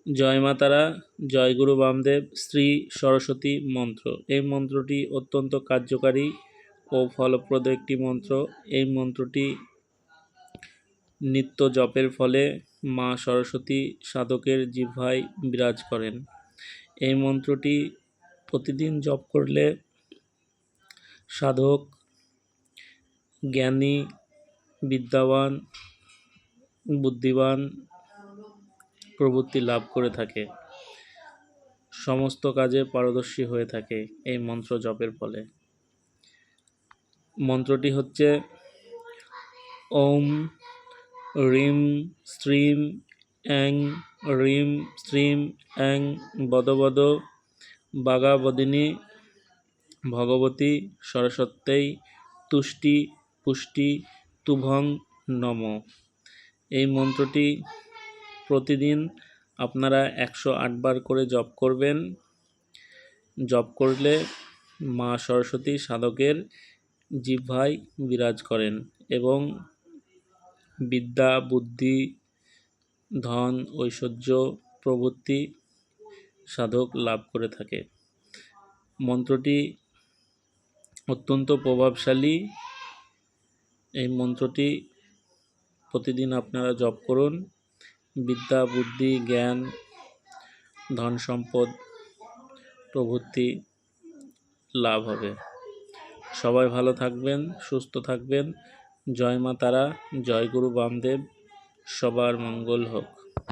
জয় মা তারা, জয় গুরু বামদেব, শ্রী সরস্বতী মন্ত্র। এই মন্ত্রটি অত্যন্ত কার্যকারী ও ফলপ্রদ একটি মন্ত্র। এই মন্ত্রটি নিত্য জপের ফলে মা সরস্বতী সাধকের জিহ্বায় বিরাজ করেন। এই মন্ত্রটি প্রতিদিন জপ করলে সাধক জ্ঞানী, বিদ্যাবান, বুদ্ধিবান প্রবৃত্তি লাভ করে থাকে, সমস্ত কাজে পারদর্শী হয়ে থাকে এই মন্ত্র জপের ফলে। মন্ত্রটি হচ্ছে ওম রিম শ্রীম অ্যাং রিম শ্রীম অ্যাং বদ বদ বাগাবদিনী ভগবতী সরস্বত্যৈ তুষ্টি পুষ্টি তুভং নম। এই মন্ত্রটি প্রতিদিন আপনারা 108 বার করে জপ করবেন। জপ করলে মা সরস্বতী সাধকের জিহ্বায় বিরাজ করেন এবং বিদ্যা, বুদ্ধি, ধন, ঐশ্বর্য প্রভৃতি সাধক লাভ করে থাকে। মন্ত্রটি অত্যন্ত প্রভাবশালী। এই মন্ত্রটি প্রতিদিন আপনারা জপ করুন। বিদ্যা, বুদ্ধি, জ্ঞান, ধন সম্পদ প্রভৃতি লাভ হবে। সবাই ভালো থাকবেন, সুস্থ থাকবেন। জয় মা তারা, জয় গুরু বামদেব। সবার মঙ্গল হোক।